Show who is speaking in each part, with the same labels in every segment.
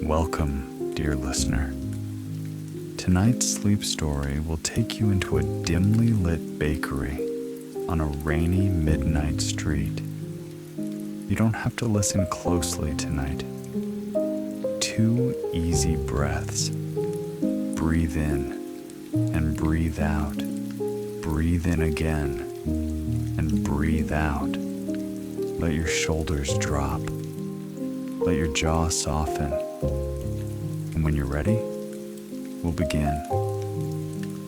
Speaker 1: Welcome, dear listener. Tonight's sleep story will take you into a dimly lit bakery on a rainy midnight street. You don't have to listen closely tonight. 2 easy breaths. Breathe in and breathe out. Breathe in again and breathe out. Let your shoulders drop. Let your jaw soften. And when you're ready, we'll begin.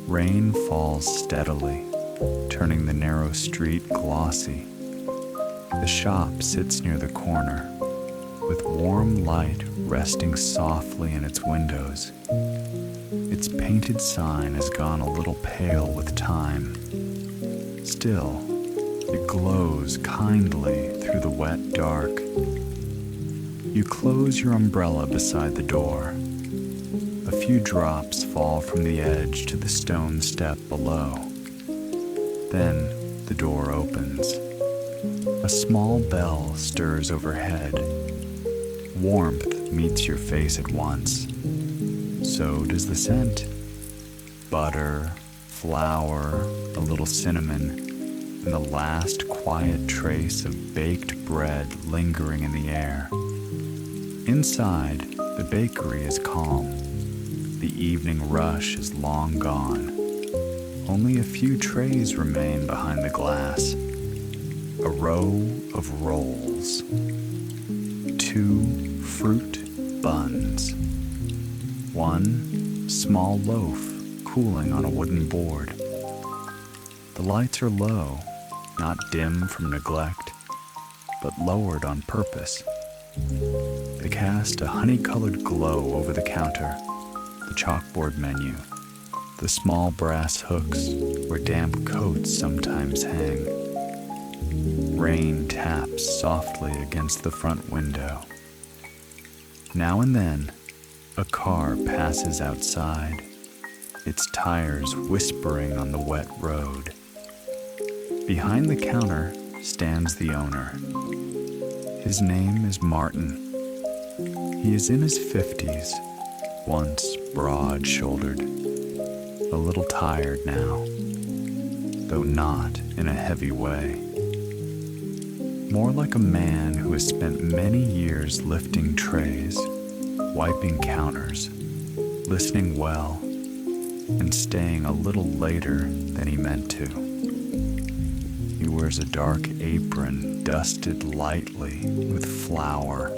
Speaker 1: Rain falls steadily, turning the narrow street glossy. The shop sits near the corner, with warm light resting softly in its windows. Its painted sign has gone a little pale with time. Still, it glows kindly through the wet dark. You close your umbrella beside the door. A few drops fall from the edge to the stone step below. Then the door opens. A small bell stirs overhead. Warmth meets your face at once. So does the scent. Butter, flour, a little cinnamon, and the last quiet trace of baked bread lingering in the air. Inside, the bakery is calm. The evening rush is long gone. Only a few trays remain behind the glass. A row of rolls. 2 fruit buns. 1 small loaf cooling on a wooden board. The lights are low, not dim from neglect, but lowered on purpose. They cast a honey-colored glow over the counter, the chalkboard menu, the small brass hooks where damp coats sometimes hang. Rain taps softly against the front window. Now and then, a car passes outside, its tires whispering on the wet road. Behind the counter stands the owner. His name is Martin. He is in his 50s, once broad-shouldered, a little tired now, though not in a heavy way. More like a man who has spent many years lifting trays, wiping counters, listening well, and staying a little later than he meant to. He wears a dark apron dusted lightly with flour.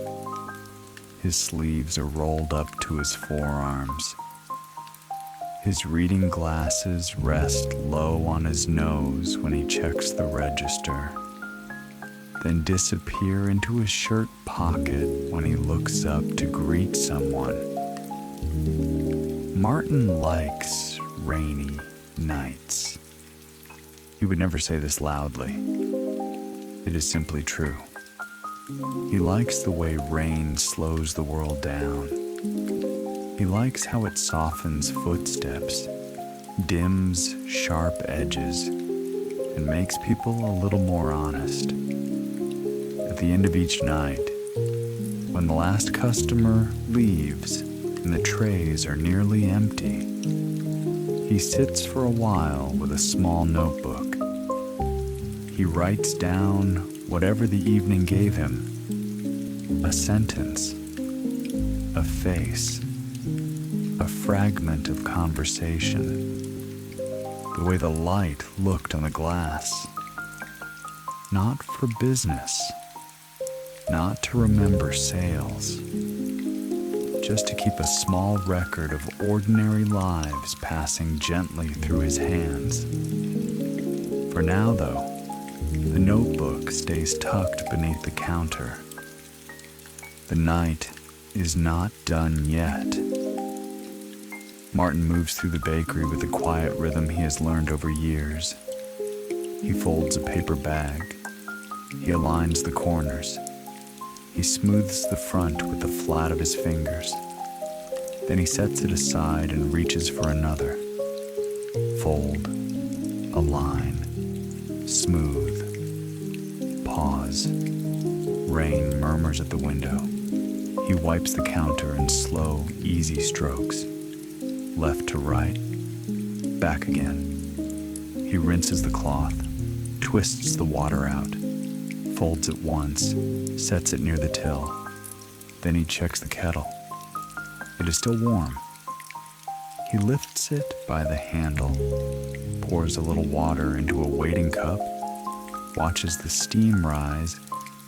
Speaker 1: His sleeves are rolled up to his forearms. His reading glasses rest low on his nose when he checks the register, then disappear into his shirt pocket when he looks up to greet someone. Martin likes rainy nights. He would never say this loudly. It is simply true. He likes the way rain slows the world down. He likes how it softens footsteps, dims sharp edges, and makes people a little more honest. At the end of each night, when the last customer leaves and the trays are nearly empty, he sits for a while with a small notebook. He writes down whatever the evening gave him, a sentence, a face, a fragment of conversation, the way the light looked on the glass. Not for business, not to remember sales, just to keep a small record of ordinary lives passing gently through his hands. For now, though, the notebook stays tucked beneath the counter. The night is not done yet. Martin moves through the bakery with the quiet rhythm he has learned over years. He folds a paper bag. He aligns the corners. He smooths the front with the flat of his fingers. Then he sets it aside and reaches for another. Fold, align, smooth, pause. Rain murmurs at the window. He wipes the counter in slow, easy strokes, left to right, back again. He rinses the cloth, twists the water out, folds it once, sets it near the till. Then he checks the kettle. It is still warm. He lifts it by the handle, pours a little water into a waiting cup, watches the steam rise,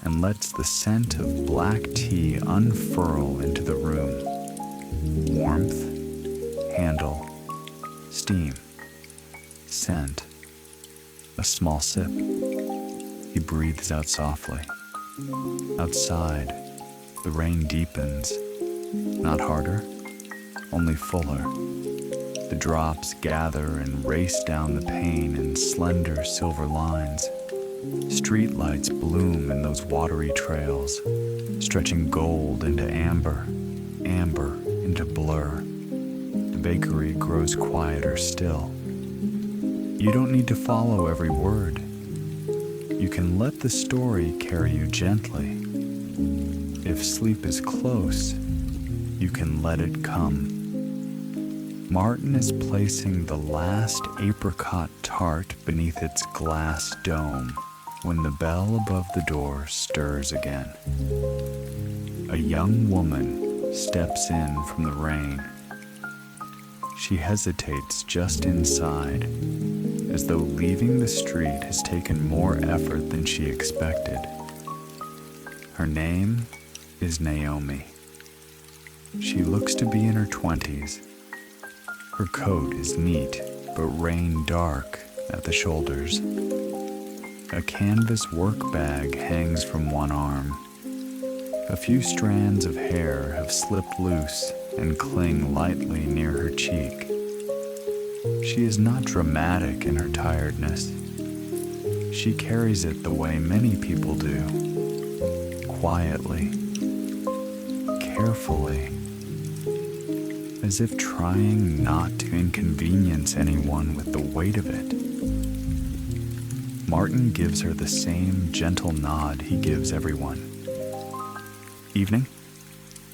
Speaker 1: and lets the scent of black tea unfurl into the room. Warmth, handle, steam, scent, a small sip. He breathes out softly. Outside, the rain deepens, not harder, only fuller. The drops gather and race down the pane in slender silver lines. Street lights bloom in those watery trails, stretching gold into amber, amber into blur. The bakery grows quieter still. You don't need to follow every word. You can let the story carry you gently. If sleep is close, you can let it come. Martin is placing the last apricot tart beneath its glass dome when the bell above the door stirs again. A young woman steps in from the rain. She hesitates just inside, as though leaving the street has taken more effort than she expected. Her name is Naomi. She looks to be in her 20s. Her coat is neat, but rain dark at the shoulders. A canvas work bag hangs from one arm. A few strands of hair have slipped loose and cling lightly near her cheek. She is not dramatic in her tiredness. She carries it the way many people do. Quietly, carefully, as if trying not to inconvenience anyone with the weight of it. Martin gives her the same gentle nod he gives everyone. "Evening,"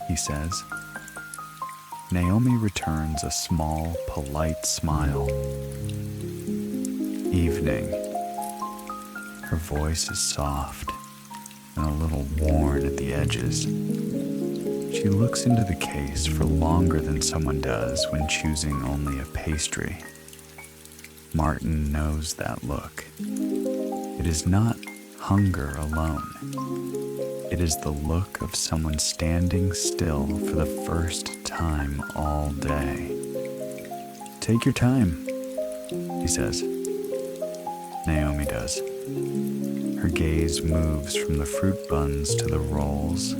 Speaker 1: he says. Naomi returns a small, polite smile. "Evening." Her voice is soft and a little worn at the edges. She looks into the case for longer than someone does when choosing only a pastry. Martin knows that look. It is not hunger alone. It is the look of someone standing still for the first time all day. "Take your time," he says. Naomi does. Her gaze moves from the fruit buns to the rolls,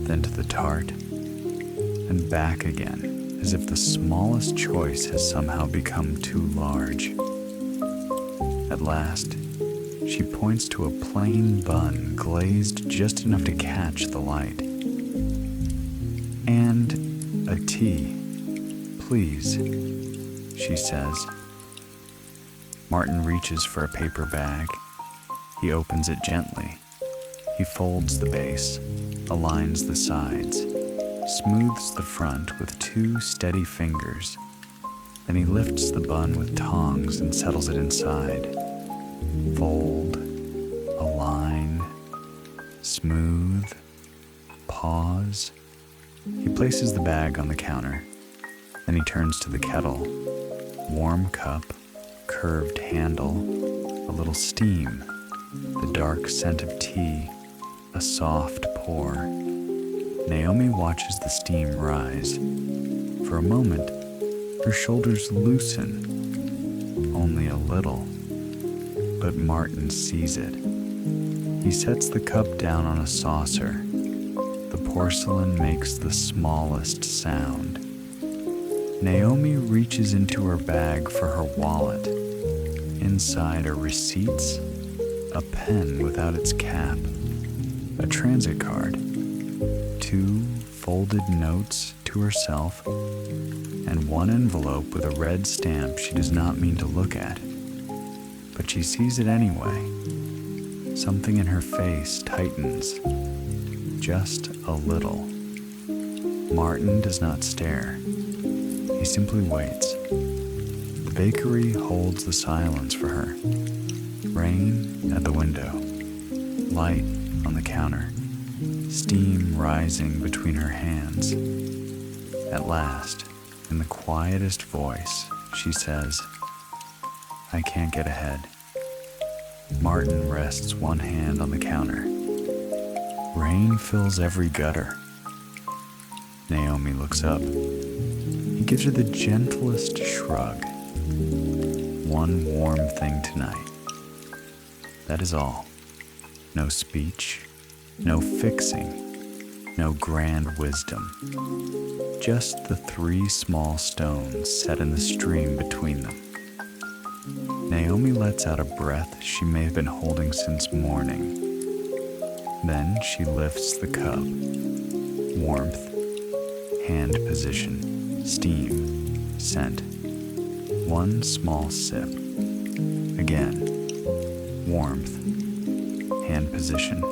Speaker 1: then to the tart, and back again, as if the smallest choice has somehow become too large. At last, she points to a plain bun glazed just enough to catch the light. "And a tea, please," she says. Martin reaches for a paper bag. He opens it gently. He folds the base, aligns the sides, smooths the front with 2 steady fingers. Then he lifts the bun with tongs and settles it inside. Fold, align, smooth, pause. He places the bag on the counter. Then he turns to the kettle. Warm cup, curved handle, a little steam, the dark scent of tea, a soft pour. Naomi watches the steam rise. For a moment, her shoulders loosen, only a little. But Martin sees it. He sets the cup down on a saucer. The porcelain makes the smallest sound. Naomi reaches into her bag for her wallet. Inside are receipts, a pen without its cap, a transit card, 2 folded notes to herself, and 1 envelope with a red stamp she does not mean to look at. But she sees it anyway. Something in her face tightens, just a little. Martin does not stare. He simply waits. The bakery holds the silence for her. Rain at the window, light on the counter, steam rising between her hands. At last, in the quietest voice, she says, "I can't get ahead." Martin rests one hand on the counter. Rain fills every gutter. Naomi looks up. He gives her the gentlest shrug. One warm thing tonight. That is all. No speech, no fixing, no grand wisdom. Just the 3 small stones set in the stream between them. Naomi lets out a breath she may have been holding since morning. Then she lifts the cup. Warmth, hand position, steam, scent. One small sip. Again, warmth, hand position,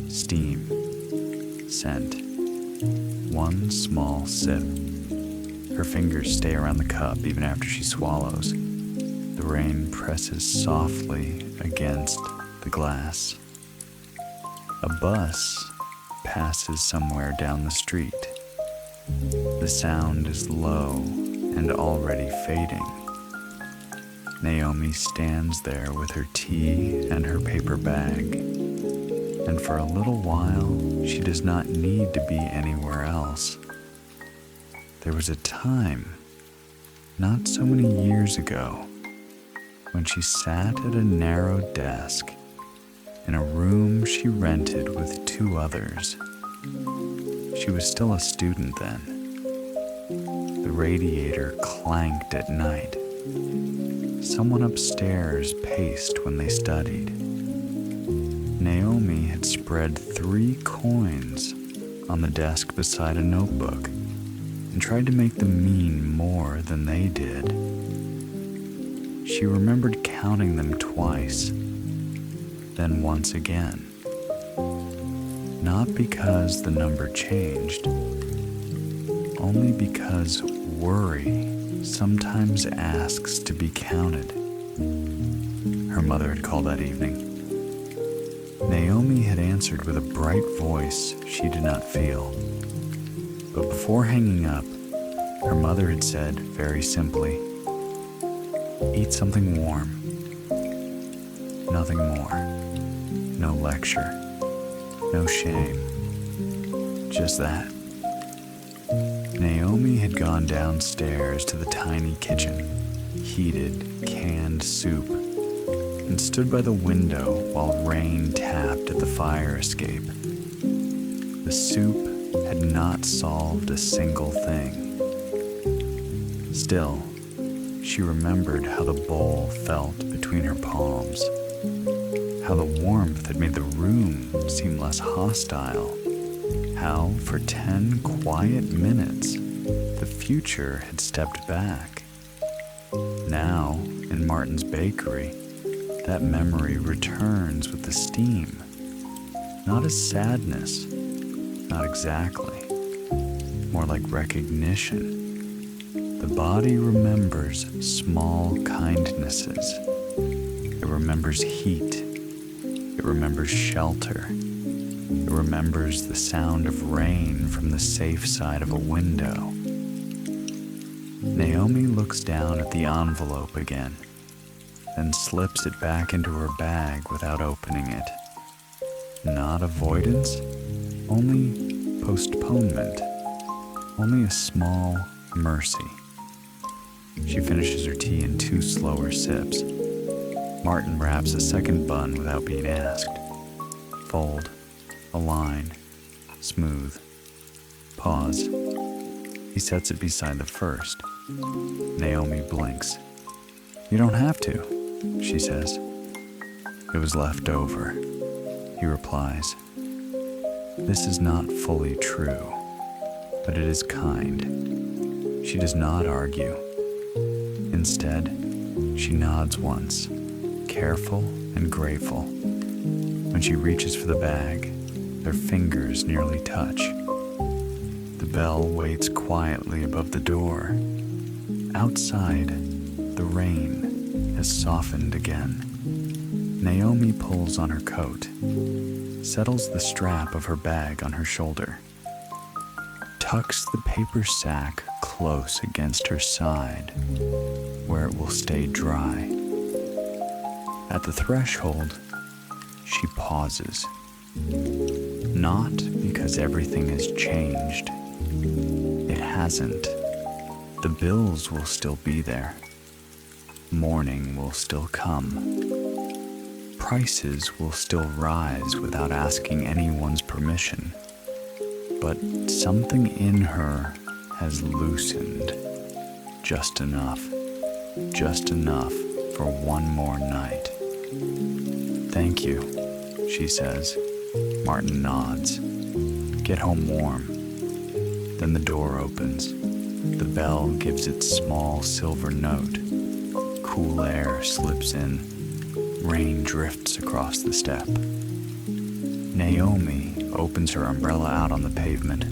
Speaker 1: steam, scent. One small sip. Her fingers stay around the cup even after she swallows. The rain presses softly against the glass. A bus passes somewhere down the street. The sound is low and already fading. Naomi stands there with her tea and her paper bag, and for a little while she does not need to be anywhere else. There was a time, not so many years ago, when she sat at a narrow desk in a room she rented with 2 others. She was still a student then. The radiator clanked at night. Someone upstairs paced when they studied. Naomi had spread 3 coins on the desk beside a notebook and tried to make them mean more than they did. She remembered counting them twice, then once again. Not because the number changed, only because worry sometimes asks to be counted. Her mother had called that evening. Naomi had answered with a bright voice she did not feel. But before hanging up, her mother had said very simply, "Eat something warm." Nothing more. No lecture. No shame. Just that. Naomi had gone downstairs to the tiny kitchen, heated canned soup, and stood by the window while rain tapped at the fire escape. The soup had not solved a single thing. Still, she remembered how the bowl felt between her palms, how the warmth had made the room seem less hostile, how for 10 quiet minutes the future had stepped back. Now, in Martin's bakery, that memory returns with the steam, not as sadness, not exactly, more like recognition. The body remembers small kindnesses. It remembers heat. It remembers shelter. It remembers the sound of rain from the safe side of a window. Naomi looks down at the envelope again, then slips it back into her bag without opening it. Not avoidance, only postponement, only a small mercy. She finishes her tea in 2 slower sips. Martin wraps a second bun without being asked. Fold, align, smooth, pause. He sets it beside the first. Naomi blinks. "You don't have to," she says. "It was left over," he replies. This is not fully true, but it is kind. She does not argue. Instead, she nods once, careful and grateful. When she reaches for the bag, their fingers nearly touch. The bell waits quietly above the door. Outside, the rain has softened again. Naomi pulls on her coat, settles the strap of her bag on her shoulder, tucks the paper sack close against her side, where it will stay dry. At the threshold, she pauses. Not because everything has changed. It hasn't. The bills will still be there. Morning will still come. Prices will still rise without asking anyone's permission. But something in her has loosened. Just enough for one more night. Thank you, she says. Martin nods. Get home warm. Then the door opens. The bell gives its small silver note. Cool air slips in. Rain drifts across the step. Naomi opens her umbrella out on the pavement.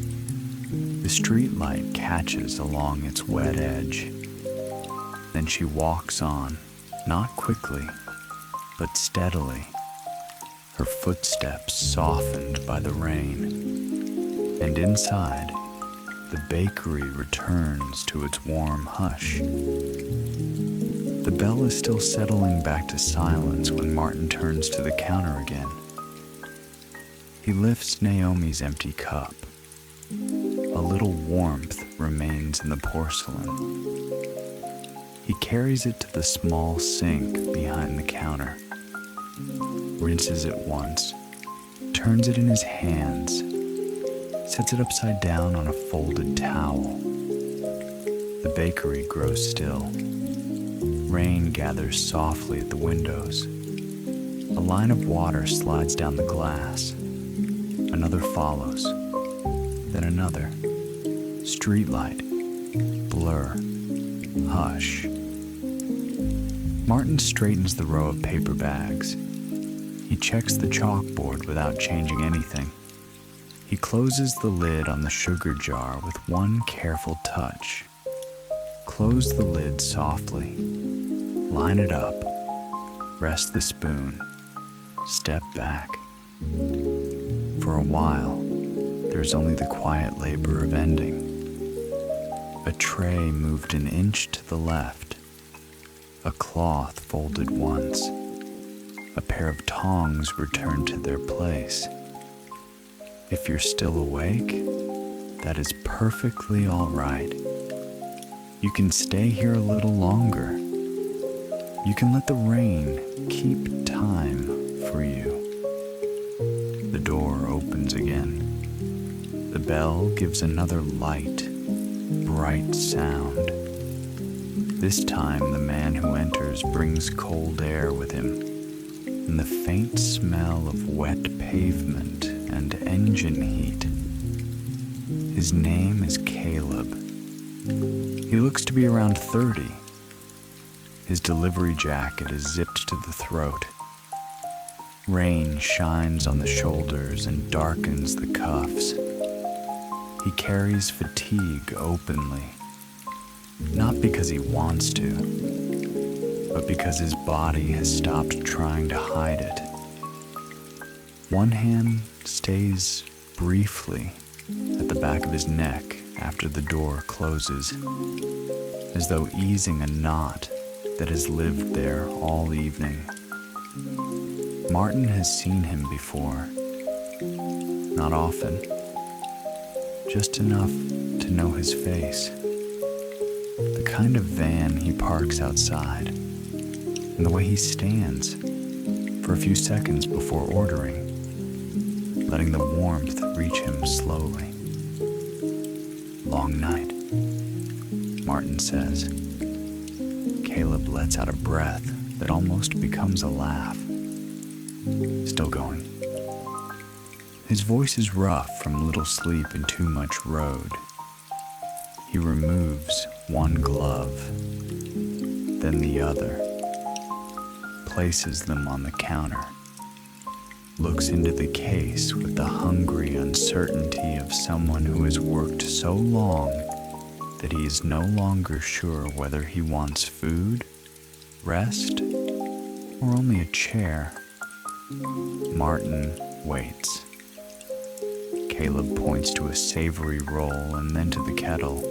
Speaker 1: The street light catches along its wet edge. Then she walks on, not quickly, but steadily, her footsteps softened by the rain. And inside, the bakery returns to its warm hush. The bell is still settling back to silence when Martin turns to the counter again. He lifts Naomi's empty cup. A little warmth remains in the porcelain. He carries it to the small sink behind the counter, rinses it once, turns it in his hands, sets it upside down on a folded towel. The bakery grows still. Rain gathers softly at the windows. A line of water slides down the glass. Another follows, then another. Streetlight, blur, hush. Martin straightens the row of paper bags. He checks the chalkboard without changing anything. He closes the lid on the sugar jar with one careful touch. Close the lid softly. Line it up. Rest the spoon. Step back. For a while, there's only the quiet labor of ending. A tray moved an inch to the left. A cloth folded once. A pair of tongs returned to their place. If you're still awake, that is perfectly all right. You can stay here a little longer. You can let the rain keep time for you. The door opens again. The bell gives another light, bright sound. This time the man who enters brings cold air with him, and the faint smell of wet pavement and engine heat. His name is Caleb. He looks to be around 30. His delivery jacket is zipped to the throat. Rain shines on the shoulders and darkens the cuffs. He carries fatigue openly, not because he wants to, but because his body has stopped trying to hide it. One hand stays briefly at the back of his neck after the door closes, as though easing a knot that has lived there all evening. Martin has seen him before. Not often. Just enough to know his face. The kind of van he parks outside, and the way he stands for a few seconds before ordering, letting the warmth reach him slowly. Long night, Martin says. Caleb lets out a breath that almost becomes a laugh. Still going. His voice is rough from little sleep and too much road. He removes one glove, then the other, places them on the counter. looks into the case with the hungry uncertainty of someone who has worked so long that he is no longer sure whether he wants food, rest, or only a chair. Martin waits. Caleb points to a savory roll and then to the kettle.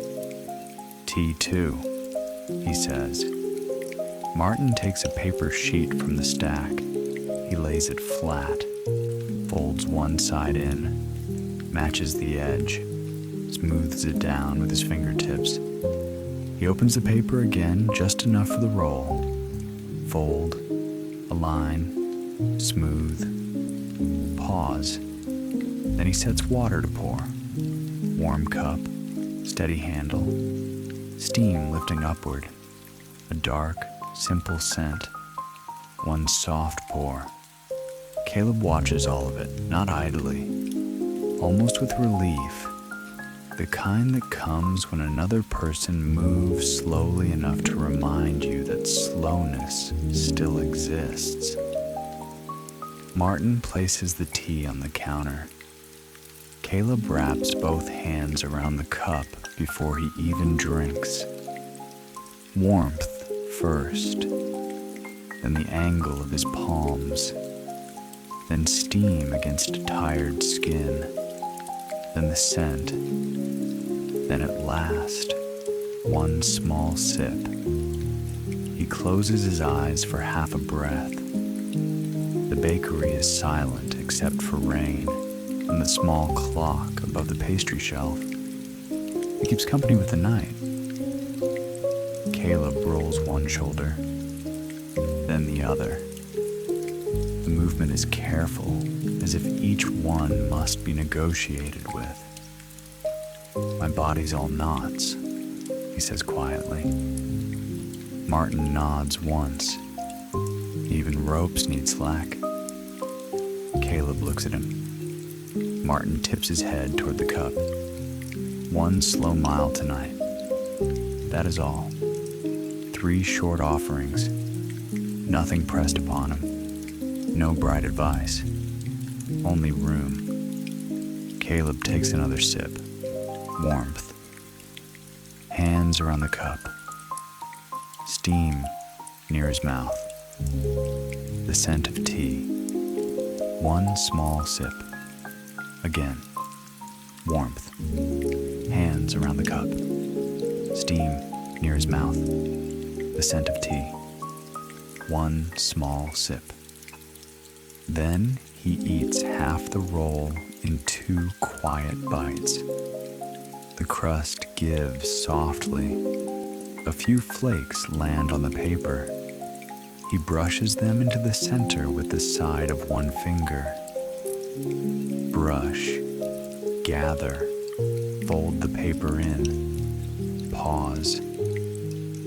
Speaker 1: "Tea too," he says. Martin takes a paper sheet from the stack. He lays it flat, folds one side in, matches the edge, smooths it down with his fingertips. He opens the paper again, just enough for the roll. Fold, align, smooth, pause. Then he sets water to pour. Warm cup, steady handle, steam lifting upward. A dark, simple scent. One soft pour. Caleb watches all of it, not idly, almost with relief. The kind that comes when another person moves slowly enough to remind you that slowness still exists. Martin places the tea on the counter. Caleb wraps both hands around the cup before he even drinks. Warmth first, then the angle of his palms, then steam against a tired skin, then the scent, then at last, one small sip. He closes his eyes for half a breath. The bakery is silent except for rain and the small clock above the pastry shelf. It keeps company with the night. Caleb rolls one shoulder, then the other. The movement is careful, as if each one must be negotiated with. "My body's all knots," he says quietly. Martin nods once. "Even ropes need slack." Caleb looks at him. Martin tips his head toward the cup. "One slow mile tonight. That is all. 3 short offerings. Nothing pressed upon him. No bright advice. Only room." Caleb takes another sip. Warmth. Hands around the cup. Steam near his mouth. The scent of tea. One small sip. Again. Warmth. Hands around the cup. Steam near his mouth. The scent of tea. One small sip. Then he eats half the roll in 2 quiet bites. The crust gives softly. A few flakes land on the paper. He brushes them into the center with the side of one finger. Brush, gather, fold the paper in, pause.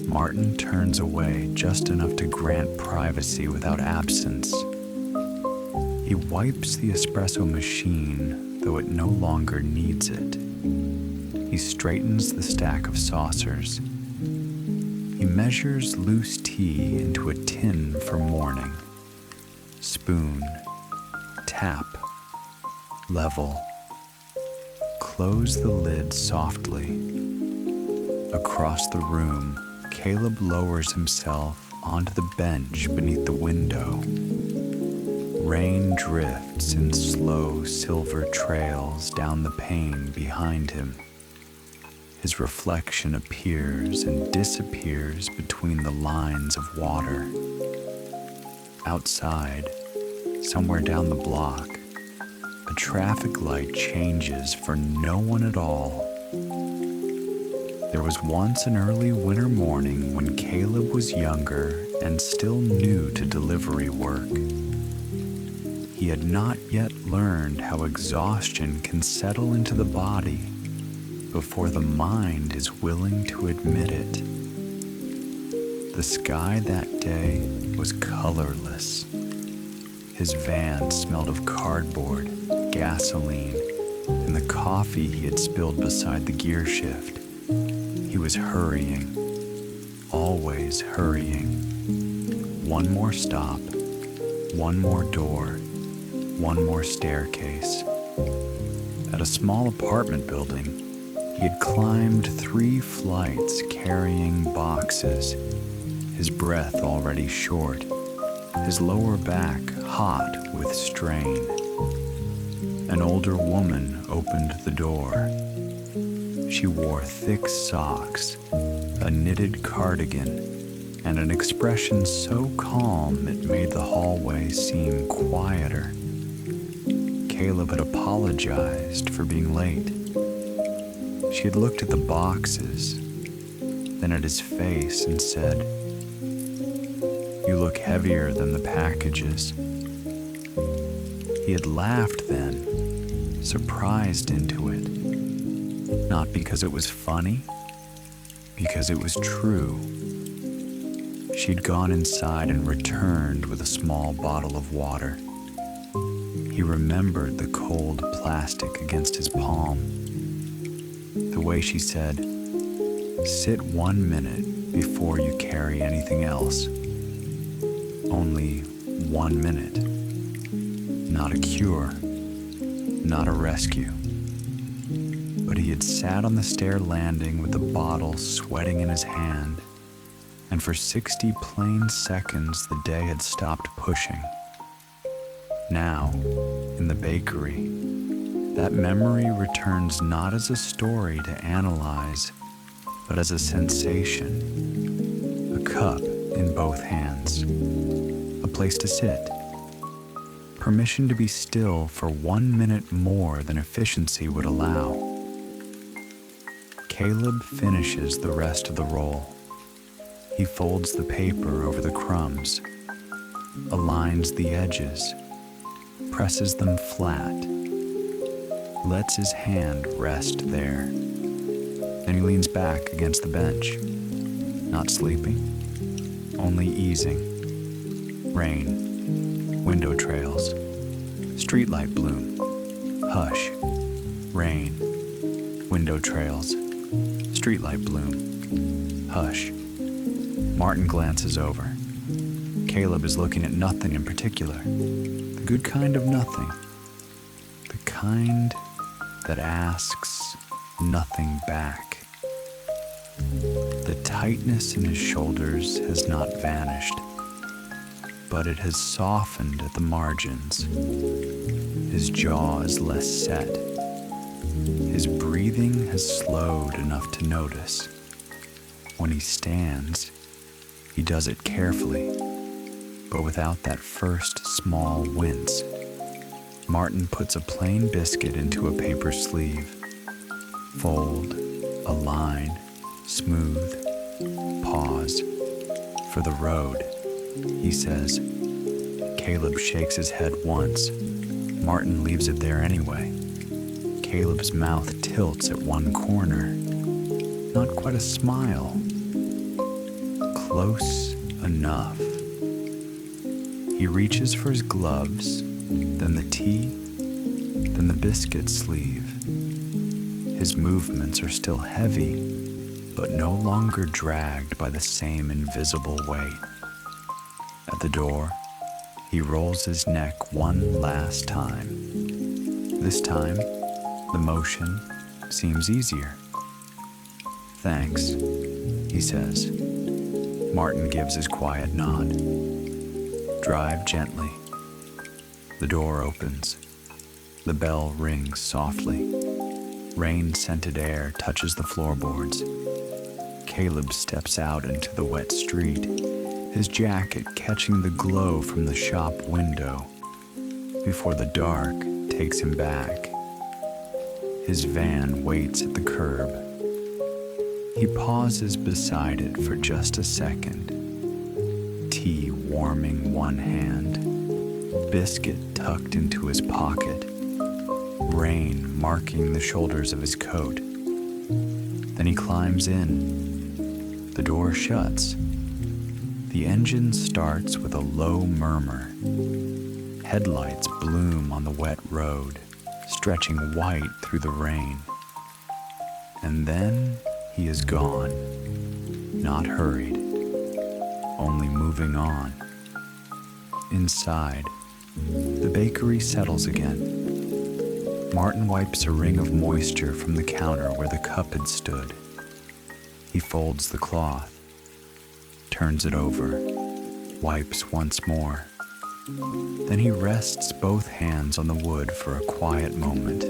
Speaker 1: Martin turns away just enough to grant privacy without absence. He wipes the espresso machine, though it no longer needs it. He straightens the stack of saucers. He measures loose tea into a tin for morning. Spoon, tap, level. Close the lid softly. Across the room, Caleb lowers himself onto the bench beneath the window. Rain drifts in slow silver trails down the pane behind him. His reflection appears and disappears between the lines of water. Outside, somewhere down the block, a traffic light changes for no one at all. There was once an early winter morning when Caleb was younger and still new to delivery work. He had not yet learned how exhaustion can settle into the body before the mind is willing to admit it. The sky that day was colorless. His van smelled of cardboard, gasoline, and the coffee he had spilled beside the gear shift. He was hurrying, always hurrying. One more stop, one more door, one more staircase. At a small apartment building, he had climbed 3 flights carrying boxes, his breath already short, his lower back hot with strain. An older woman opened the door. She wore thick socks, a knitted cardigan, and an expression so calm it made the hallway seem quieter. Caleb had apologized for being late. She had looked at the boxes, then at his face and said, "You look heavier than the packages." He had laughed then, surprised into it, not because it was funny, because it was true. She'd gone inside and returned with a small bottle of water. He remembered the cold plastic against his palm. The way she said, "Sit 1 minute before you carry anything else." Only 1 minute. Not a cure, not a rescue. But he had sat on the stair landing with the bottle sweating in his hand, and for 60 plain seconds the day had stopped pushing. Now, in the bakery, that memory returns not as a story to analyze, but as a sensation. A cup in both hands, a place to sit, permission to be still for 1 minute more than efficiency would allow. Caleb finishes the rest of the roll. He folds the paper over the crumbs, aligns the edges, presses them flat, lets his hand rest there. Then he leans back against the bench, not sleeping, only easing. Rain, window trails, streetlight bloom, hush, rain, window trails, streetlight bloom, hush. Martin glances over. Caleb is looking at nothing in particular. The good kind of nothing. The kind that asks nothing back. The tightness in his shoulders has not vanished, but it has softened at the margins. His jaw is less set. His breathing has slowed enough to notice. When he stands, he does it carefully, but without that first small wince. Martin puts a plain biscuit into a paper sleeve. Fold, align, smooth, pause. For the road, he says. Caleb shakes his head once. Martin leaves it there anyway. Caleb's mouth tilts at one corner. Not quite a smile. Close enough. He reaches for his gloves, then the tea, then the biscuit sleeve. His movements are still heavy, but no longer dragged by the same invisible weight. At the door, he rolls his neck one last time. This time, the motion seems easier. "Thanks," he says. Martin gives his quiet nod. Drive gently. The door opens. The bell rings softly. Rain-scented air touches the floorboards. Caleb steps out into the wet street, his jacket catching the glow from the shop window before the dark takes him back. His van waits at the curb. He pauses beside it for just a second. Tea warming one hand, biscuit tucked into his pocket, rain marking the shoulders of his coat. Then he climbs in. The door shuts. The engine starts with a low murmur. Headlights bloom on the wet road, stretching white through the rain. And then he is gone, not hurried, only moving on. Inside, The bakery settles again. Martin wipes a ring of moisture from the counter where the cup had stood. He folds the cloth, turns it over, wipes once more. Then he rests both hands on the wood for a quiet moment.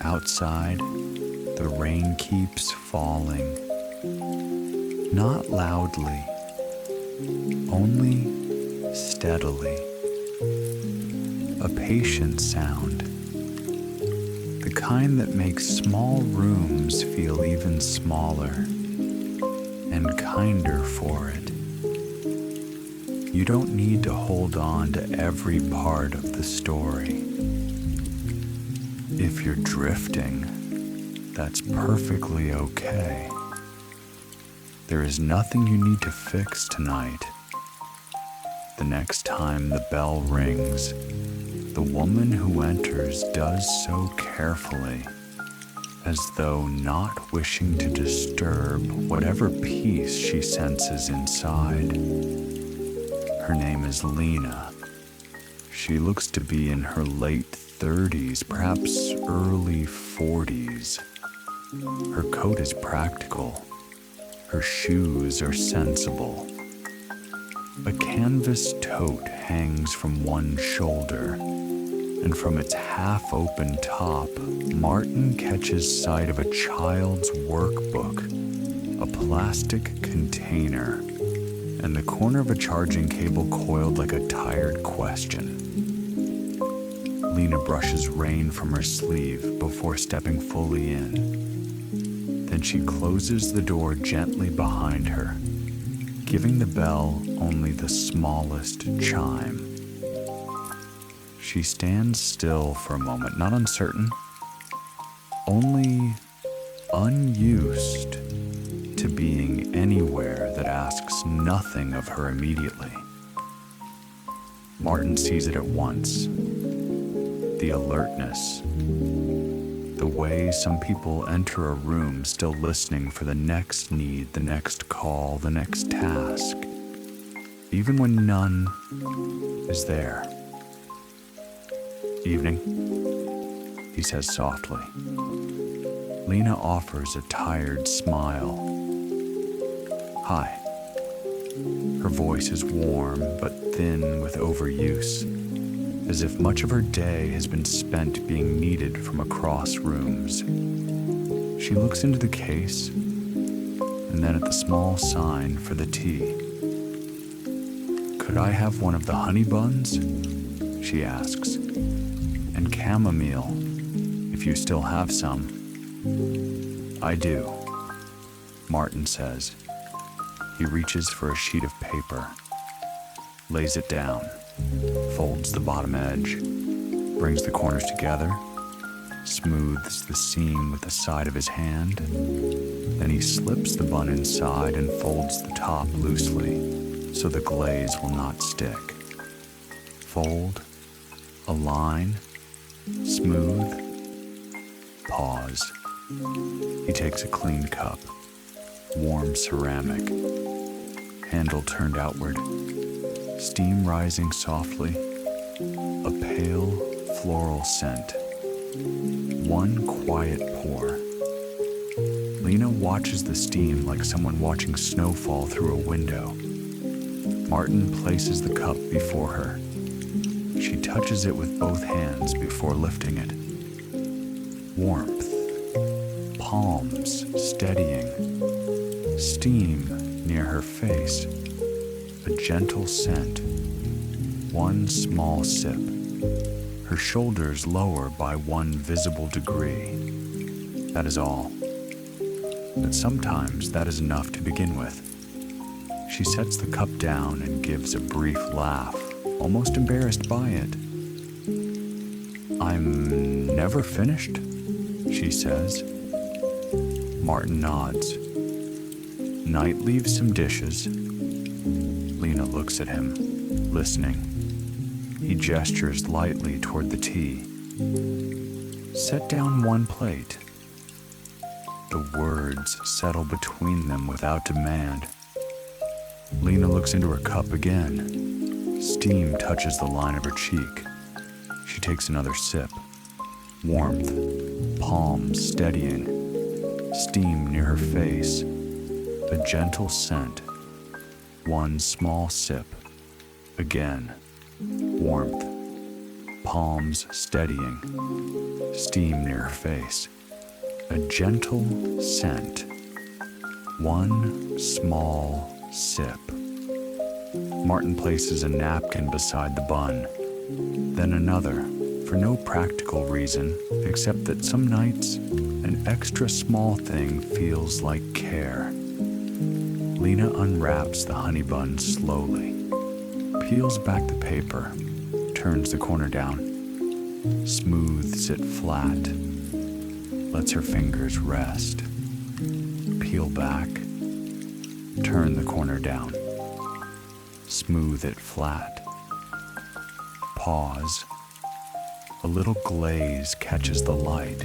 Speaker 1: Outside, the rain keeps falling. Not loudly, only steadily. A patient sound. The kind that makes small rooms feel even smaller and kinder for it. You don't need to hold on to every part of the story. If you're drifting, that's perfectly okay. There is nothing you need to fix tonight. The next time the bell rings, the woman who enters does so carefully, as though not wishing to disturb whatever peace she senses inside. Her name is Lena. She looks to be in her late 30s, perhaps early 40s. Her coat is practical. Her shoes are sensible. A canvas tote hangs from one shoulder, and from its half-open top, Martin catches sight of a child's workbook, a plastic container, and the corner of a charging cable coiled like a tired question. Lena brushes rain from her sleeve before stepping fully in. Then she closes the door gently behind her, giving the bell only the smallest chime. She stands still for a moment, not uncertain, only unused to being anywhere that asks nothing of her immediately. Martin sees it at once. The alertness. The way some people enter a room still listening for the next need, the next call, the next task, even when none is there. "Evening," he says softly. Lena offers a tired smile. "Hi." Her voice is warm but thin with overuse, as if much of her day has been spent being needed from across rooms. She looks into the case and then at the small sign for the tea. "Could I have one of the honey buns?" she asks. "And chamomile, if you still have some." "I do," Martin says. He reaches for a sheet of paper, lays it down, folds the bottom edge, brings the corners together, smooths the seam with the side of his hand. Then he slips the bun inside and folds the top loosely so the glaze will not stick. Fold, align, smooth, pause. He takes a clean cup, warm ceramic, handle turned outward, steam rising softly, a pale floral scent. One quiet pour. Lena watches the steam like someone watching snow fall through a window. Martin places the cup before her. She touches it with both hands before lifting it. Warmth. Palms steadying. Steam near her face. A gentle scent. One small sip. Her shoulders lower by one visible degree. That is all. But sometimes that is enough to begin with. She sets the cup down and gives a brief laugh, almost embarrassed by it. "I'm never finished," she says. Martin nods. "Night leaves some dishes." Lena looks at him, listening. He gestures lightly toward the tea. "Set down one plate." The words settle between them without demand. Lena looks into her cup again, Steam touches the line of her cheek. She takes another sip. Warmth, palms steadying. Steam near her face. A gentle scent. One small sip. Again. Warmth. Palms steadying. Steam near her face. A gentle scent. One small sip. Martin places a napkin beside the bun, then another, for no practical reason except that some nights an extra small thing feels like care. Lena unwraps the honey bun slowly, peels back the paper, turns the corner down, smooths it flat, lets her fingers rest, peel back, turn the corner down, smooth it flat, pause. A little glaze catches the light.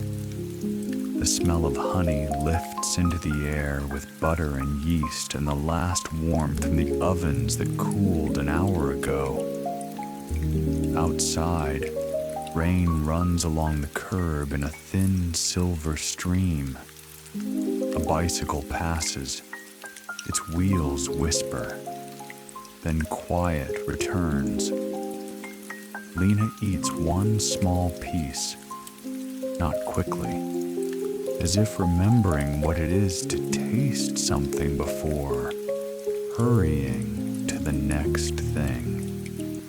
Speaker 1: The smell of honey lifts into the air with butter and yeast and the last warmth from the ovens that cooled an hour ago. Outside, rain runs along the curb in a thin silver stream. A bicycle passes. Its wheels whisper. Then quiet returns. Lena eats one small piece, not quickly, as if remembering what it is to taste something before hurrying to the next thing.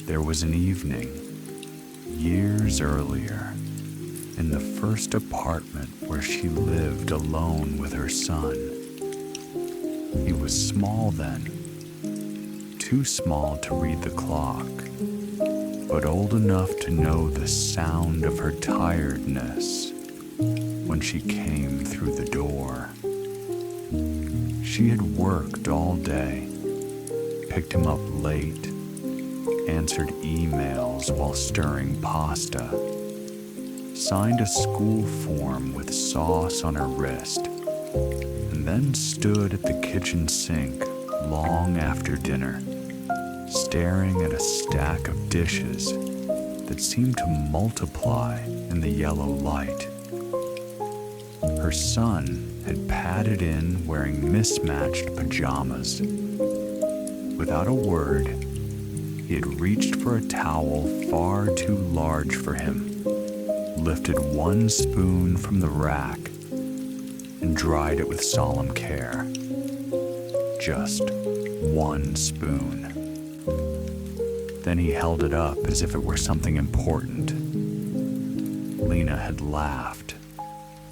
Speaker 1: There was an evening, years earlier, in the first apartment where she lived alone with her son. He was small then, too small to read the clock, but old enough to know the sound of her tiredness when she came through the door. She had worked all day, picked him up late, answered emails while stirring pasta, signed a school form with sauce on her wrist, and then stood at the kitchen sink long after dinner, staring at a stack of dishes that seemed to multiply in the yellow light. Her son had padded in wearing mismatched pajamas. Without a word, he had reached for a towel far too large for him, lifted one spoon from the rack, and dried it with solemn care. Just one spoon. Then he held it up as if it were something important. Lena had laughed,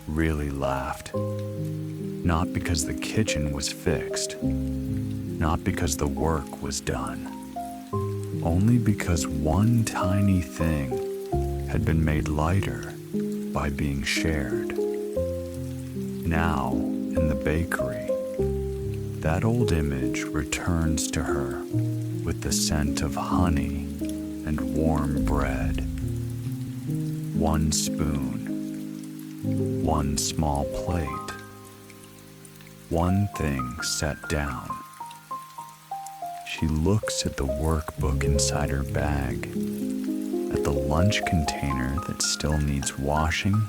Speaker 1: really laughed. Not because the kitchen was fixed, not because the work was done, only because one tiny thing had been made lighter by being shared. Now, in the bakery, that old image returns to her with the scent of honey and warm bread. One spoon, one small plate, one thing set down. She looks at the workbook inside her bag, at the lunch container that still needs washing,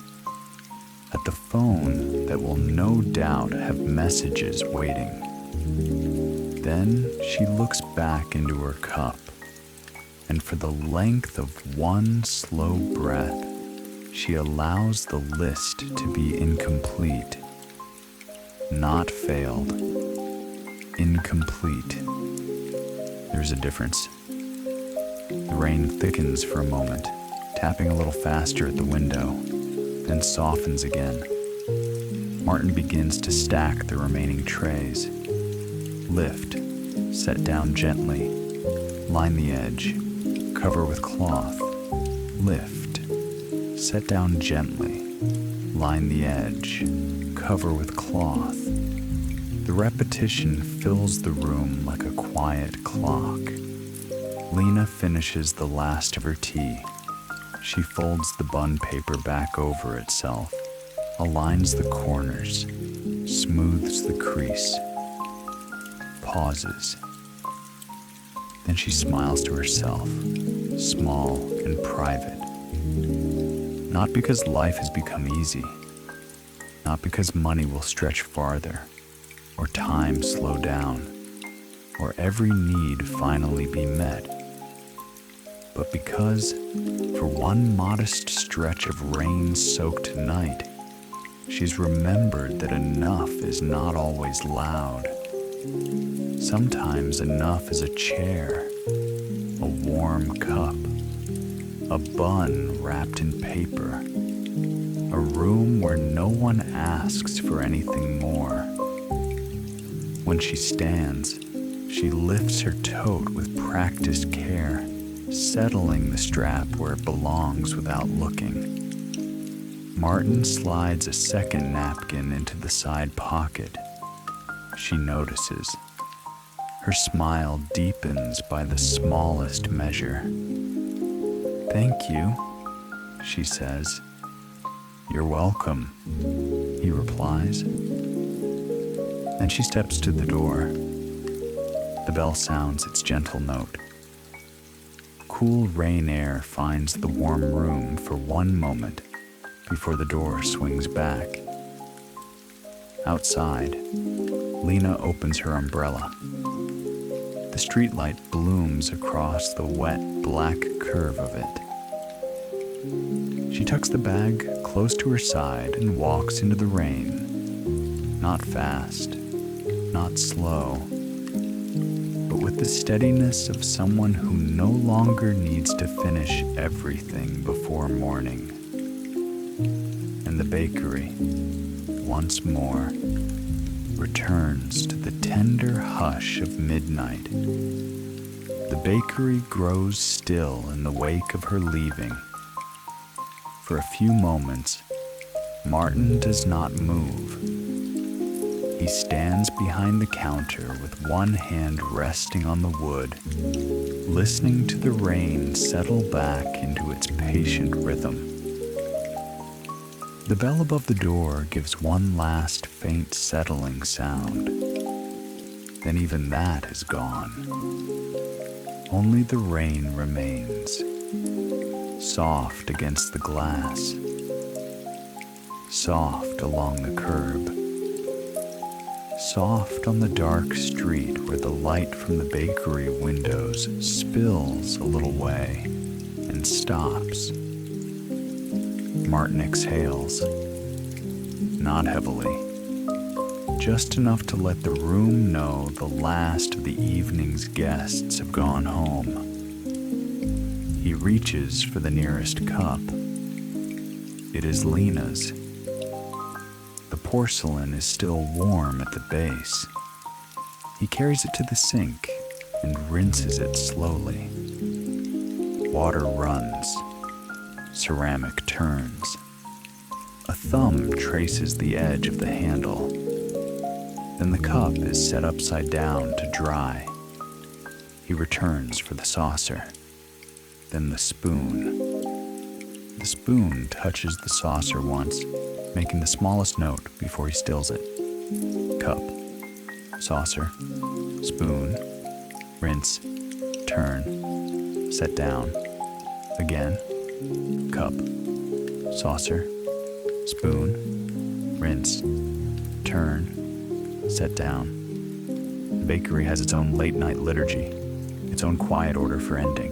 Speaker 1: at the phone that will no doubt have messages waiting. Then she looks back into her cup, and for the length of one slow breath, she allows the list to be incomplete. Not failed. Incomplete. There's a difference. The rain thickens for a moment, tapping a little faster at the window, then softens again. Martin begins to stack the remaining trays. Lift, set down gently, line the edge, cover with cloth. Lift, set down gently, line the edge, cover with cloth. The repetition fills the room like a quiet clock. Lena finishes the last of her tea. She folds the bun paper back over itself, aligns the corners, smooths the crease, pauses. Then she smiles to herself, small and private. Not because life has become easy, not because money will stretch farther, or time slow down, or every need finally be met, but because, for one modest stretch of rain-soaked night, she's remembered that enough is not always loud. Sometimes enough is a chair, a warm cup, a bun wrapped in paper, a room where no one asks for anything more. When she stands, she lifts her tote with practiced care, settling the strap where it belongs without looking. Martin slides a second napkin into the side pocket. She notices. Her smile deepens by the smallest measure. "Thank you," she says. "You're welcome," he replies. Then she steps to the door. The bell sounds its gentle note. Cool rain air finds the warm room for one moment before the door swings back. Outside, Lena opens her umbrella. The streetlight blooms across the wet, black curve of it. She tucks the bag close to her side and walks into the rain. Not fast, not slow, but with the steadiness of someone who no longer needs to finish everything before morning. And the bakery, once more, returns to the tender hush of midnight. The bakery grows still in the wake of her leaving. For a few moments, Martin does not move. He stands behind the counter with one hand resting on the wood, listening to the rain settle back into its patient rhythm. The bell above the door gives one last faint settling sound. Then even that is gone. Only the rain remains, soft against the glass, soft along the curb, soft on the dark street where the light from the bakery windows spills a little way and stops. Martin exhales, not heavily, just enough to let the room know the last of the evening's guests have gone home. He reaches for the nearest cup. It is Lena's. The porcelain is still warm at the base. He carries it to the sink and rinses it slowly. Water runs. Ceramic turns. A thumb traces the edge of the handle. Then the cup is set upside down to dry. He returns for the saucer. Then the spoon. The spoon touches the saucer once, making the smallest note before he stills it. Cup, saucer, spoon, rinse, turn, set down. Again. Cup, saucer, spoon, rinse, turn, set down. The bakery has its own late-night liturgy, its own quiet order for ending.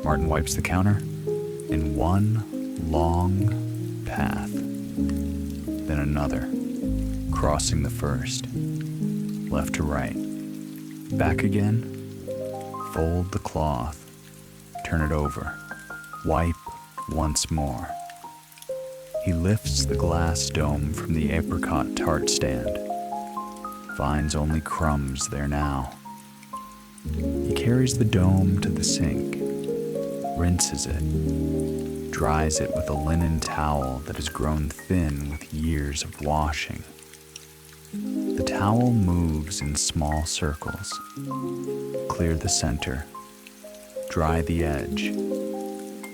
Speaker 1: Martin wipes the counter in one long path, then another, crossing the first, left to right, back again, fold the cloth, turn it over, wipe once more. He lifts the glass dome from the apricot tart stand, finds only crumbs there now. He carries the dome to the sink, rinses it, dries it with a linen towel that has grown thin with years of washing. The towel moves in small circles. Clear the center, dry the edge,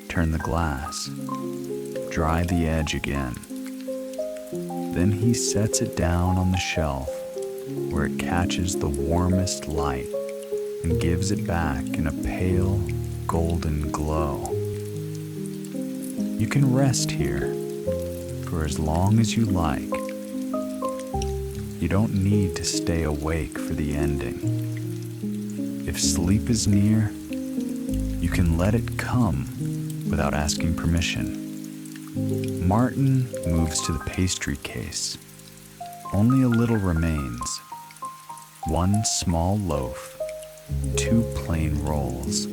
Speaker 1: turn the glass, dry the edge again. Then he sets it down on the shelf where it catches the warmest light and gives it back in a pale, golden glow. You can rest here for as long as you like. You don't need to stay awake for the ending. If sleep is near, you can let it come without asking permission. Martin moves to the pastry case. Only a little remains. 1 small loaf, 2 plain rolls,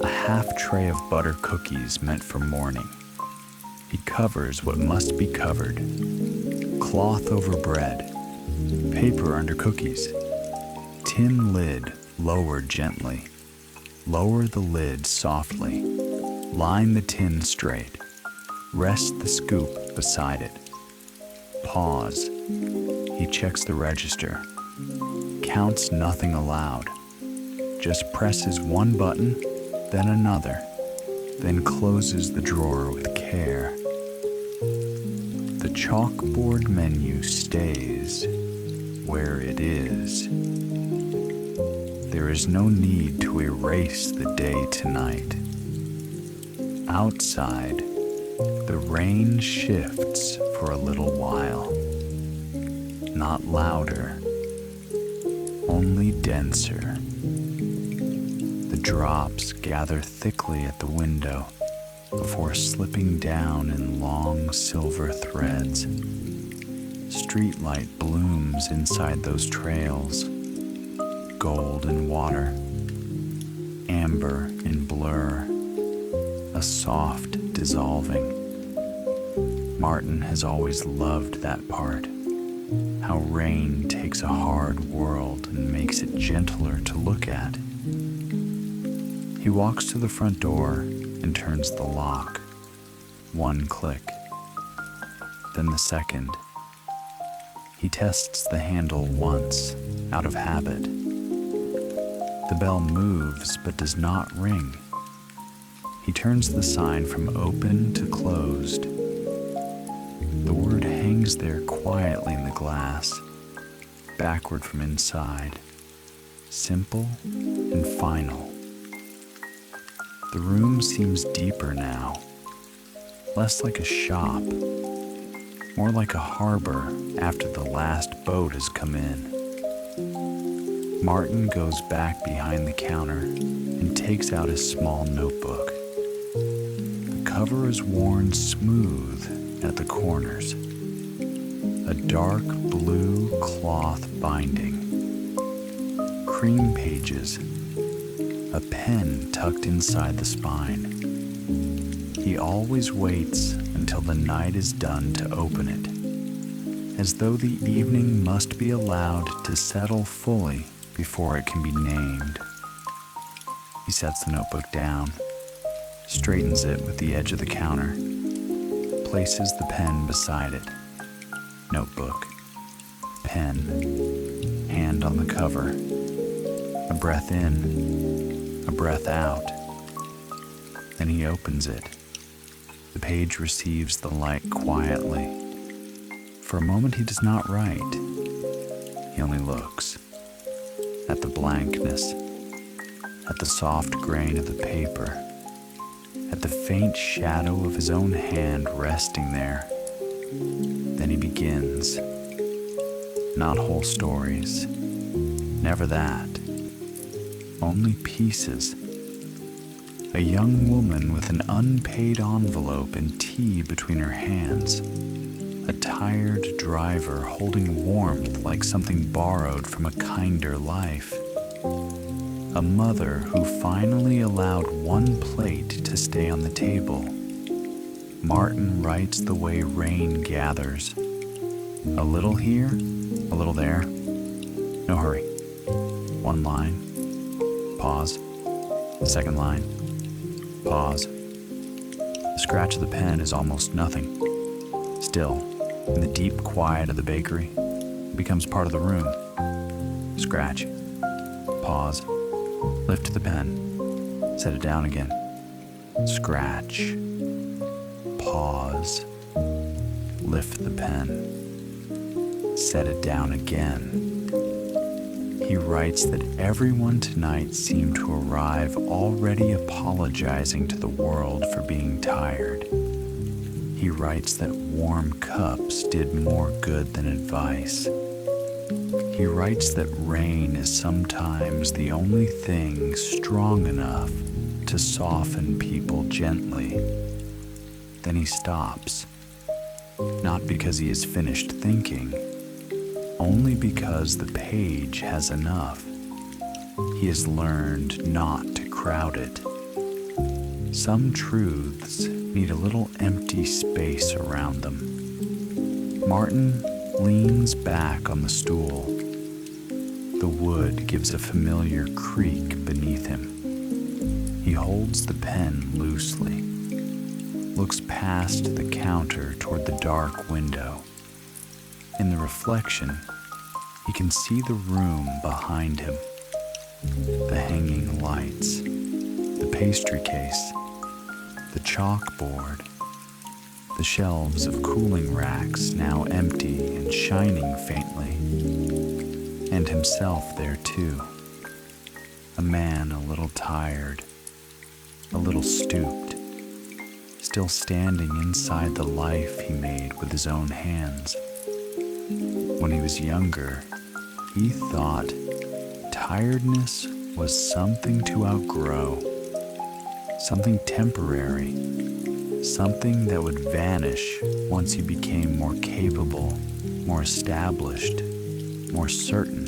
Speaker 1: a half tray of butter cookies meant for morning. He covers what must be covered. Cloth over bread, paper under cookies. Tin lid lowered gently. Lower the lid softly. Line the tin straight. Rest the scoop beside it. Pause. He checks the register. Counts nothing aloud. Just presses one button, then another, then closes the drawer with care. The chalkboard menu stays where it is. There is no need to erase the day tonight. Outside, the rain shifts for a little while. Not louder, only denser. The drops gather thickly at the window before slipping down in long silver threads. Streetlight blooms inside those trails, gold in water, amber in blur, a soft dissolving. Martin has always loved that part, how rain takes a hard world and makes it gentler to look at. He walks to the front door and turns the lock. 1 click, then the second. He tests the handle once, out of habit. The bell moves but does not ring. He turns the sign from open to closed. The word hangs there quietly in the glass, backward from inside, simple and final. The room seems deeper now, less like a shop, more like a harbor after the last boat has come in. Martin goes back behind the counter and takes out his small notebook. The cover is worn smooth at the corners. A dark blue cloth binding. Cream pages. A pen tucked inside the spine. He always waits until the night is done to open it, as though the evening must be allowed to settle fully before it can be named. He sets the notebook down, straightens it with the edge of the counter, places the pen beside it. Notebook, pen, hand on the cover, a breath in, a breath out. Then he opens it. The page receives the light quietly. For a moment he does not write. He only looks at the blankness, at the soft grain of the paper, at the faint shadow of his own hand resting there. Then he begins. Not whole stories, never that. Only pieces. A young woman with an unpaid envelope and tea between her hands. A tired driver holding warmth like something borrowed from a kinder life. A mother who finally allowed one plate to stay on the table. Martin writes the way rain gathers. A little here, a little there. No hurry. 1 line. Pause. The second line. Pause. The scratch of the pen is almost nothing. Still, in the deep quiet of the bakery, it becomes part of the room. Scratch. Pause. Lift the pen. Set it down again. Scratch. Pause. Lift the pen. Set it down again. He writes that everyone tonight seemed to arrive already apologizing to the world for being tired. He writes that warm cups did more good than advice. He writes that rain is sometimes the only thing strong enough to soften people gently. Then he stops, not because he has finished thinking, only because the page has enough. He has learned not to crowd it. Some truths need a little empty space around them. Martin leans back on the stool. The wood gives a familiar creak beneath him. He holds the pen loosely, looks past the counter toward the dark window. In the reflection, he can see the room behind him, the hanging lights, the pastry case, the chalkboard, the shelves of cooling racks now empty and shining faintly, and himself there too, a man a little tired, a little stooped, still standing inside the life he made with his own hands. When he was younger, he thought tiredness was something to outgrow, something temporary, something that would vanish once he became more capable, more established, more certain.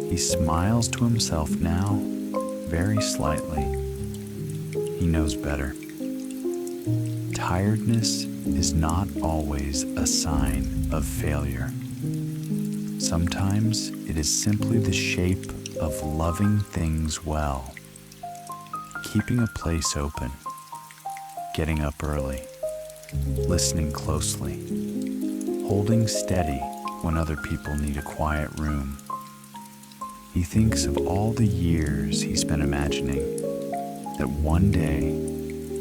Speaker 1: He smiles to himself now, very slightly. He knows better. Tiredness is not always a sign of failure. Sometimes it is simply the shape of loving things well, keeping a place open, getting up early, listening closely, holding steady when other people need a quiet room. He thinks of all the years he's been imagining that one day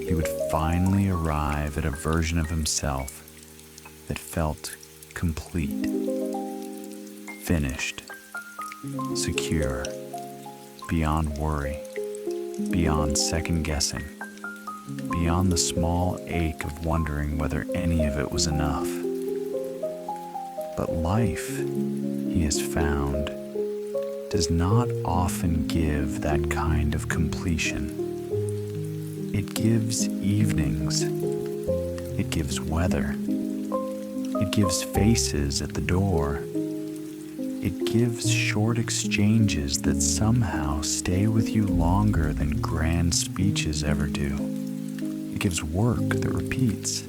Speaker 1: he would finally arrive at a version of himself that felt complete, finished, secure, beyond worry, beyond second guessing, beyond the small ache of wondering whether any of it was enough. But life, he has found, does not often give that kind of completion. It gives evenings. It gives weather. It gives faces at the door. It gives short exchanges that somehow stay with you longer than grand speeches ever do. It gives work that repeats.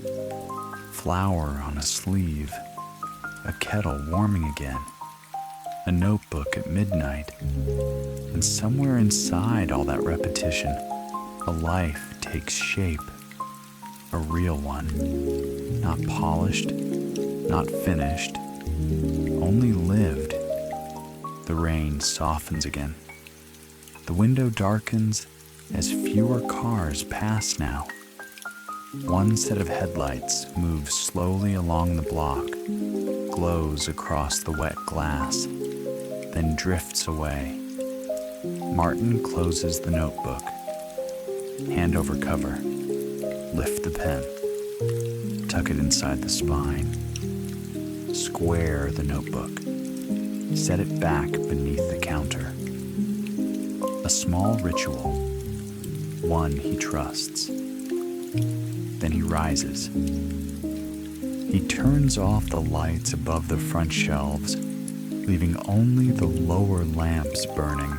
Speaker 1: Flour on a sleeve. A kettle warming again. A notebook at midnight. And somewhere inside all that repetition, a life takes shape. A real one. Not polished, not finished, only lived. The rain softens again. The window darkens as fewer cars pass now. One set of headlights moves slowly along the block, glows across the wet glass, then drifts away. Martin closes the notebook. Hand over cover. Lift the pen. Tuck it inside the spine. Square the notebook. Set it back beneath the counter. A small ritual, one he trusts. Then he rises. He turns off the lights above the front shelves, leaving only the lower lamps burning.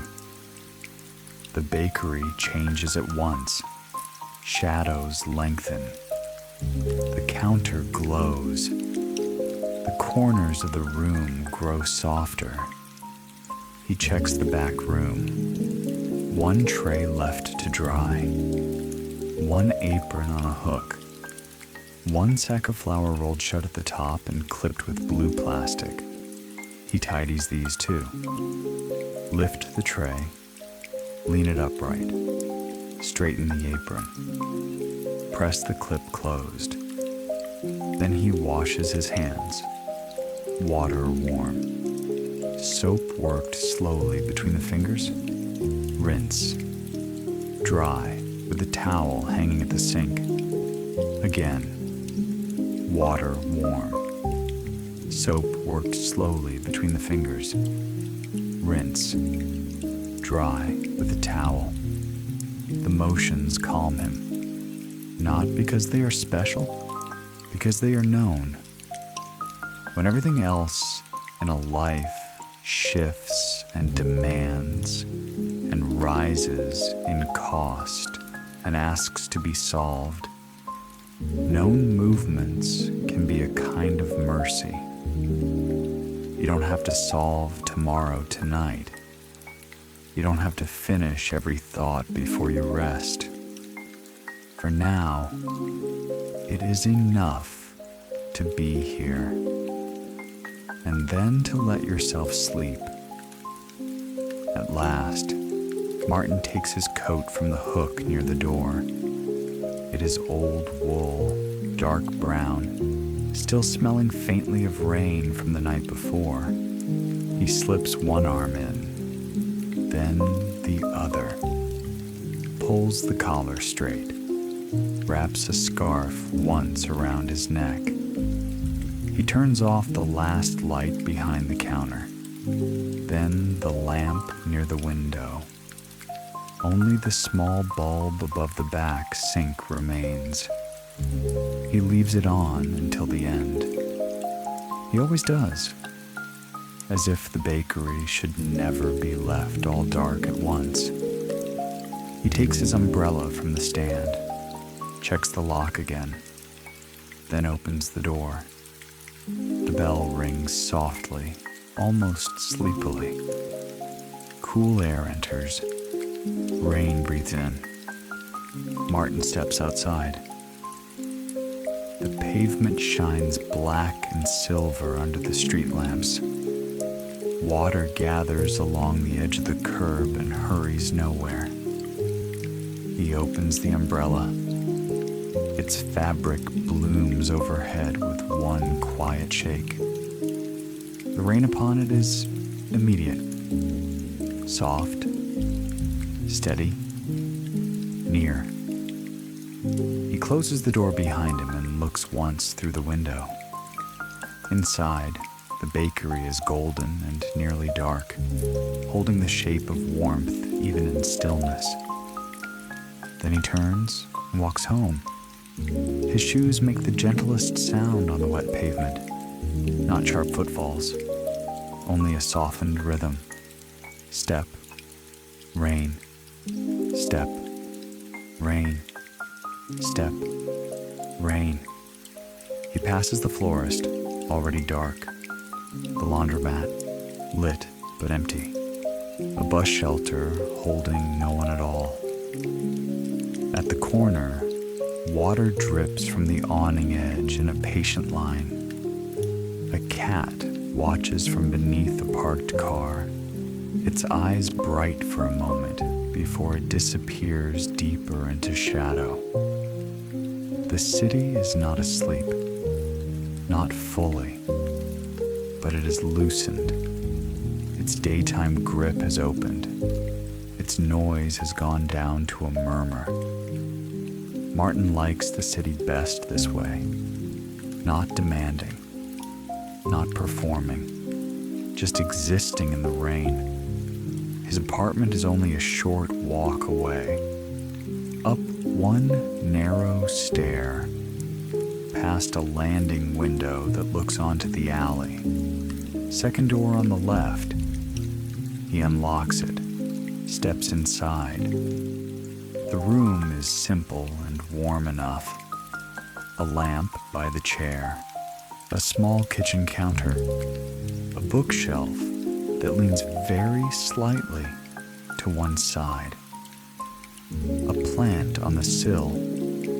Speaker 1: The bakery changes at once. Shadows lengthen. The counter glows. The corners of the room grow softer. He checks the back room. One tray left to dry. One apron on a hook. One sack of flour rolled shut at the top and clipped with blue plastic. He tidies these too. Lift the tray. Lean it upright. Straighten the apron. Press the clip closed. Then he washes his hands. Water warm. Soap worked slowly between the fingers. Rinse. Dry with the towel hanging at the sink. Again. Water warm. Soap worked slowly between the fingers. Rinse. Dry with the towel. The motions calm him. Not because they are special, because they are known. When everything else in a life shifts and demands and rises in cost and asks to be solved, known movements can be a kind of mercy. You don't have to solve tomorrow tonight. You don't have to finish every thought before you rest. For now, it is enough to be here, and then to let yourself sleep. At last, Martin takes his coat from the hook near the door. It is old wool, dark brown, still smelling faintly of rain from the night before. He slips one arm in, then the other, pulls the collar straight, wraps a scarf once around his neck. He turns off the last light behind the counter, then the lamp near the window. Only the small bulb above the back sink remains. He leaves it on until the end. He always does, as if the bakery should never be left all dark at once. He takes his umbrella from the stand, checks the lock again, then opens the door. The bell rings softly, almost sleepily. Cool air enters. Rain breathes in. Martin steps outside. The pavement shines black and silver under the street lamps. Water gathers along the edge of the curb and hurries nowhere. He opens the umbrella. Its fabric blooms overhead with one quiet shake. The rain upon it is immediate, soft, steady, near. He closes the door behind him and looks once through the window. Inside, the bakery is golden and nearly dark, holding the shape of warmth even in stillness. Then he turns and walks home. His shoes make the gentlest sound on the wet pavement, not sharp footfalls, only a softened rhythm. Step, rain, step, rain, step, rain. He passes the florist, already dark, the laundromat, lit but empty, a bus shelter holding no one at all. At the corner, water drips from the awning edge in a patient line. A cat watches from beneath a parked car, its eyes bright for a moment before it disappears deeper into shadow. The city is not asleep, not fully, but it is loosened. Its daytime grip has opened. Its noise has gone down to a murmur. Martin likes the city best this way, not demanding, not performing, just existing in the rain. His apartment is only a short walk away, up one narrow stair, past a landing window that looks onto the alley. Second door on the left. He unlocks it, steps inside. The room is simple and warm enough. A lamp by the chair, a small kitchen counter, a bookshelf that leans very slightly to one side, a plant on the sill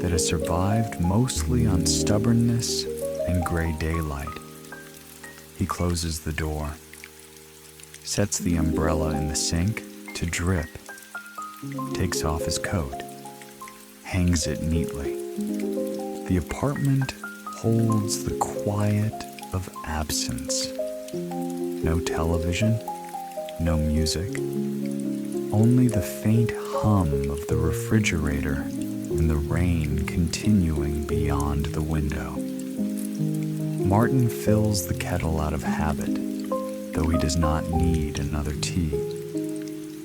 Speaker 1: that has survived mostly on stubbornness and gray daylight. He closes the door, sets the umbrella in the sink to drip, takes off his coat, hangs it neatly. The apartment holds the quiet of absence. No television, no music, only the faint hum of the refrigerator and the rain continuing beyond the window. Martin fills the kettle out of habit, though he does not need another tea.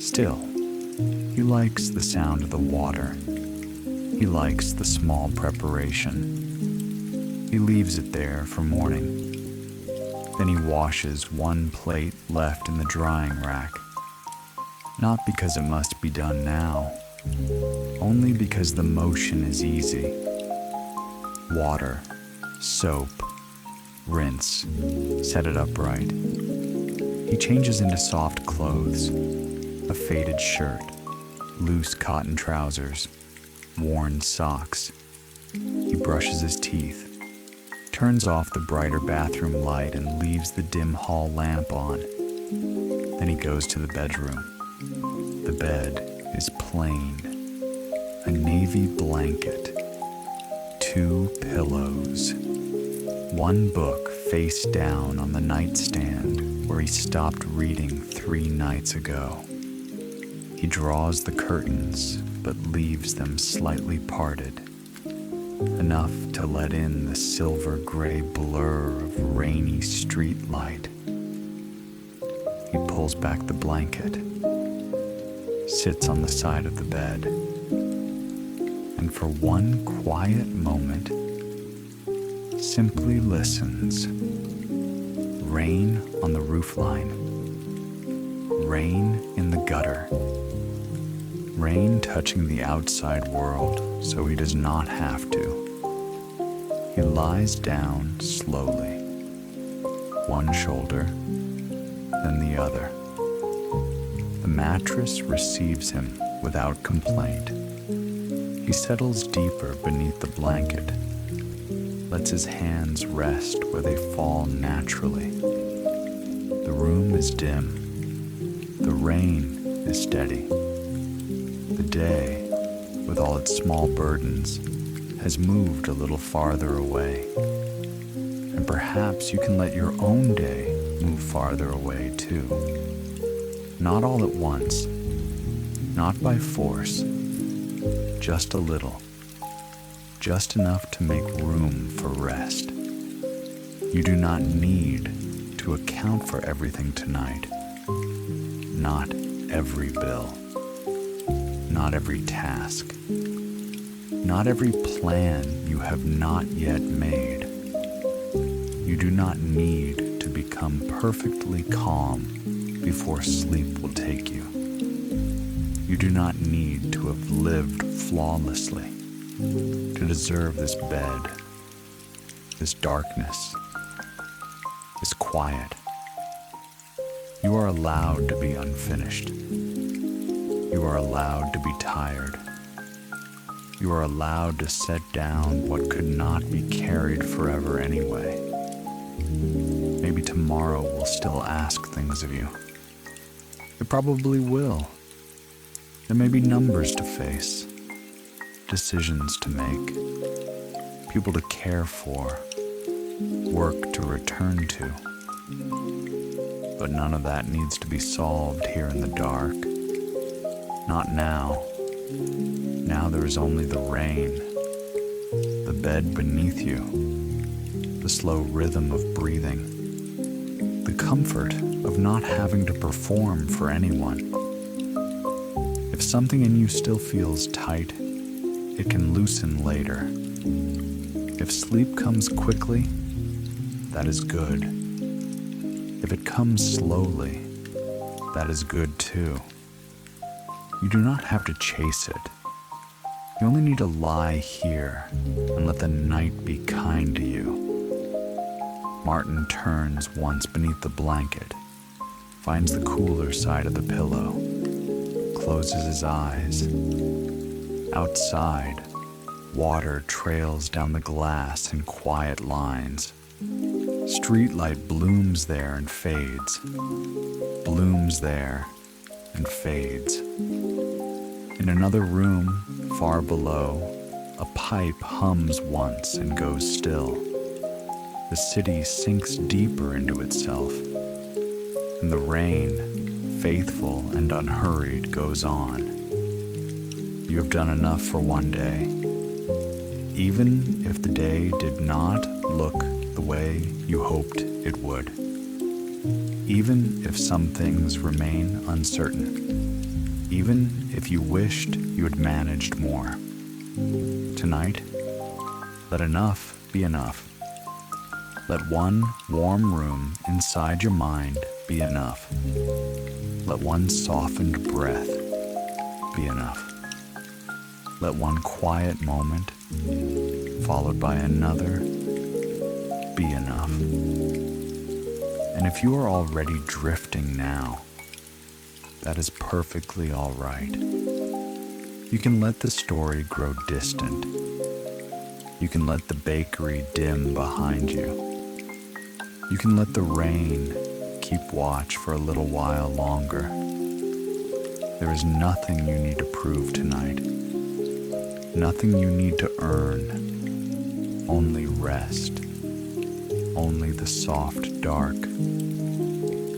Speaker 1: Still, he likes the sound of the water. He likes the small preparation. He leaves it there for morning. Then he washes one plate left in the drying rack. Not because it must be done now, only because the motion is easy. Water, soap, rinse, set it upright. He changes into soft clothes, a faded shirt, loose cotton trousers, worn socks. He brushes his teeth, turns off the brighter bathroom light and leaves the dim hall lamp on. Then he goes to the bedroom. The bed is plain. A navy blanket, 2 pillows, one book face down on the nightstand where he stopped reading 3 nights ago. He draws the curtains but leaves them slightly parted, enough to let in the silver-gray blur of rainy street light. He pulls back the blanket, sits on the side of the bed, and for one quiet moment, simply listens. Rain on the roofline, rain in the gutter, rain touching the outside world so he does not have to. He lies down slowly, one shoulder, then the other. The mattress receives him without complaint. He settles deeper beneath the blanket, lets his hands rest where they fall naturally. The room is dim. The rain is steady. The day, with all its small burdens, has moved a little farther away. And perhaps you can let your own day move farther away too. Not all at once, not by force, just a little, just enough to make room for rest. You do not need to account for everything tonight. Not every bill, not every task, not every plan you have not yet made. You do not need to become perfectly calm before sleep will take you. You do not need to have lived flawlessly to deserve this bed, this darkness, this quiet. You are allowed to be unfinished. You are allowed to be tired. You are allowed to set down what could not be carried forever anyway. Maybe tomorrow will still ask things of you. It probably will. There may be numbers to face, decisions to make, people to care for, work to return to. But none of that needs to be solved here in the dark. Not now. Now there is only the rain, the bed beneath you, the slow rhythm of breathing, the comfort of not having to perform for anyone. If something in you still feels tight, it can loosen later. If sleep comes quickly, that is good. If it comes slowly, that is good too. You do not have to chase it. You only need to lie here and let the night be kind to you. Martin turns once beneath the blanket, finds the cooler side of the pillow, closes his eyes. Outside, water trails down the glass in quiet lines. Streetlight blooms there and fades, blooms there and fades. In another room, far below, a pipe hums once and goes still. The city sinks deeper into itself. and the rain, faithful and unhurried, goes on. You have done enough for one day. Even if the day did not look the way you hoped it would. Even if some things remain uncertain. Even if you wished you had managed more. Tonight, let enough be enough. Let one warm room inside your mind be enough. Let one softened breath be enough. Let one quiet moment, followed by another, be enough. And if you are already drifting now, that is perfectly all right. You can let the story grow distant. You can let the bakery dim behind you. You can let the rain keep watch for a little while longer. There is nothing you need to prove tonight. Nothing you need to earn. Only rest. Only the soft dark.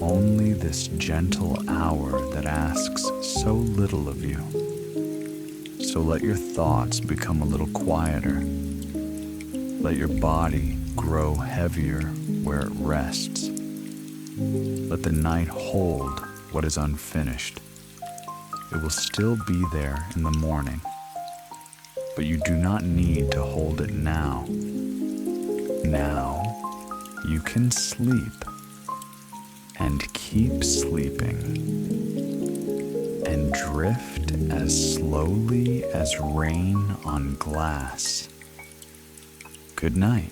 Speaker 1: Only this gentle hour that asks so little of you. So let your thoughts become a little quieter. Let your body grow heavier where it rests. Let the night hold what is unfinished. It will still be there in the morning, but you do not need to hold it now. Now you can sleep and keep sleeping and drift as slowly as rain on glass. Good night.